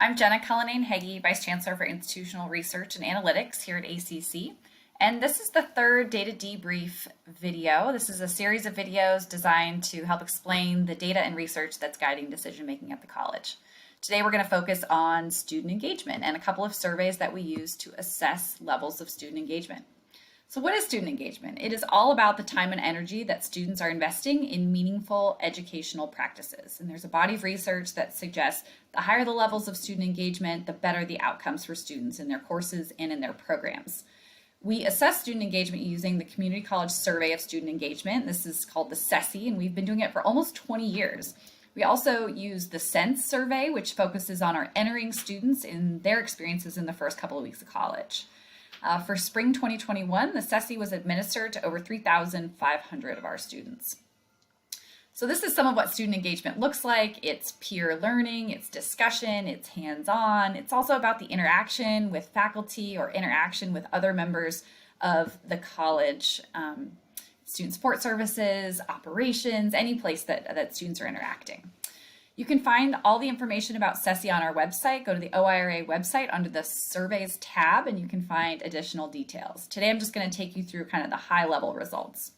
I'm Jenna Cullinane-Heggie, Vice Chancellor for Institutional Research and Analytics here at ACC. And this is the third Data Debrief video. This is a series of videos designed to help explain the data and research that's guiding decision making at the college. Today we're going to focus on student engagement and a couple of surveys that we use to assess levels of student engagement. So what is student engagement? It is all about the time and energy that students are investing in meaningful educational practices. And there's a body of research that suggests the higher the levels of student engagement, the better the outcomes for students in their courses and in their programs. We assess student engagement using the Community College Survey of Student Engagement. This is called the CCSSE, and we've been doing it for almost 20 years. We also use the Sense survey, which focuses on our entering students in their experiences in the first couple of weeks of college. For spring 2021, the CCSSE was administered to over 3,500 of our students. So this is some of what student engagement looks like. It's peer learning, it's discussion, it's hands-on. It's also about the interaction with faculty or interaction with other members of the college, student support services, operations, any place that students are interacting. You can find all the information about CCSSE on our website. Go to the OIRA website under the Surveys tab, and you can find additional details. Today, I'm just going to take you through kind of the high-level results.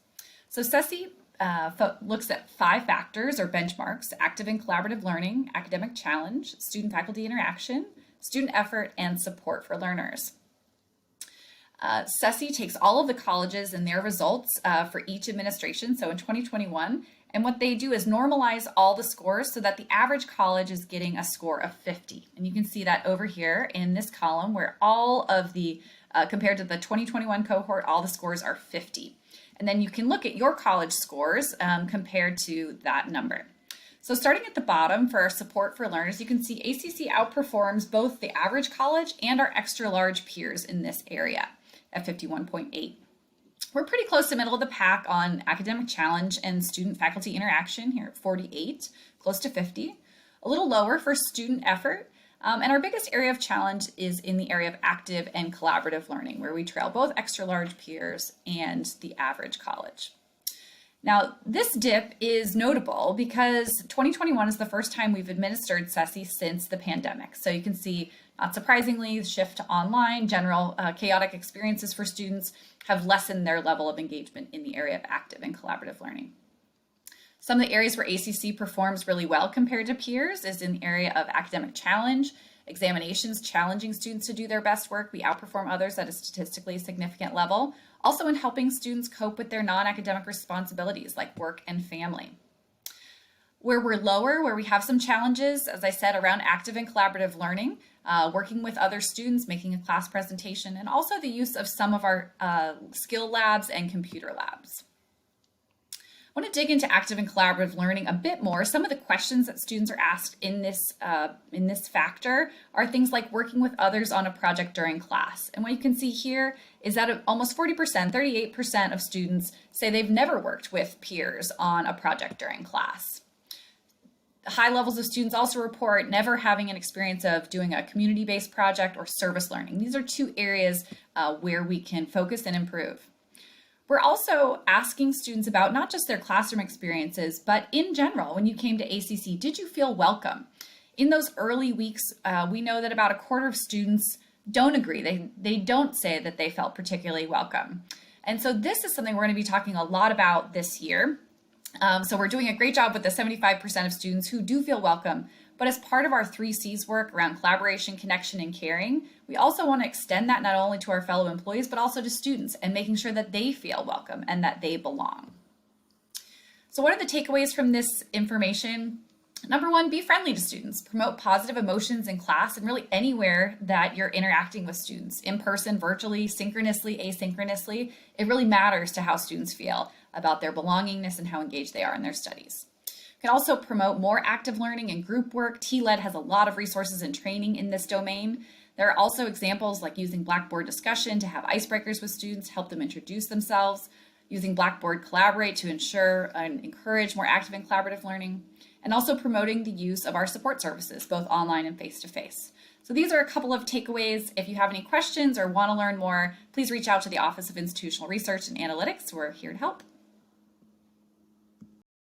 So CCSSE looks at 5 factors or benchmarks: active and collaborative learning, academic challenge, student-faculty interaction, student effort, and support for learners. CCSSE takes all of the colleges and their results for each administration, so in 2021, and what they do is normalize all the scores so that the average college is getting a score of 50. And you can see that over here in this column where all of the, compared to the 2021 cohort, all the scores are 50. And then you can look at your college scores compared to that number. So starting at the bottom for our support for learners, you can see ACC outperforms both the average college and our extra large peers in this area at 51.8. We're pretty close to middle of the pack on academic challenge and student-faculty interaction here at 48, close to 50. A little lower for student effort. And our biggest area of challenge is in the area of active and collaborative learning, where we trail both extra large peers and the average college. Now, this dip is notable because 2021 is the first time we've administered CCSSE since the pandemic. So you can see, not surprisingly, the shift to online, general chaotic experiences for students have lessened their level of engagement in the area of active and collaborative learning. Some of the areas where ACC performs really well compared to peers is in the area of academic challenge, examinations challenging students to do their best work. We outperform others at a statistically significant level. Also in helping students cope with their non-academic responsibilities like work and family. Where we're lower, where we have some challenges, as I said, around active and collaborative learning, working with other students, making a class presentation, and also the use of some of our skill labs and computer labs. I want to dig into active and collaborative learning a bit more. Some of the questions that students are asked in this factor are things like working with others on a project during class. And what you can see here is that almost 40%, 38% of students say they've never worked with peers on a project during class. High levels of students also report never having an experience of doing a community-based project or service learning. These are 2 areas where we can focus and improve. We're also asking students about not just their classroom experiences, but in general, when you came to ACC, did you feel welcome? In those early weeks, we know that about a quarter of students don't agree. They don't say that they felt particularly welcome. And so this is something we're going to be talking a lot about this year. So we're doing a great job with the 75% of students who do feel welcome. But as part of our 3 C's work around collaboration, connection, and caring, we also want to extend that not only to our fellow employees, but also to students and making sure that they feel welcome and that they belong. So what are the takeaways from this information? Number 1, be friendly to students. Promote positive emotions in class and really anywhere that you're interacting with students, in person, virtually, synchronously, asynchronously. It really matters to how students feel about their belongingness and how engaged they are in their studies. You can also promote more active learning and group work. TLED has a lot of resources and training in this domain. There are also examples like using Blackboard discussion to have icebreakers with students, help them introduce themselves, using Blackboard Collaborate to ensure and encourage more active and collaborative learning, and also promoting the use of our support services, both online and face-to-face. So these are a couple of takeaways. If you have any questions or want to learn more, please reach out to the Office of Institutional Research and Analytics. We're here to help.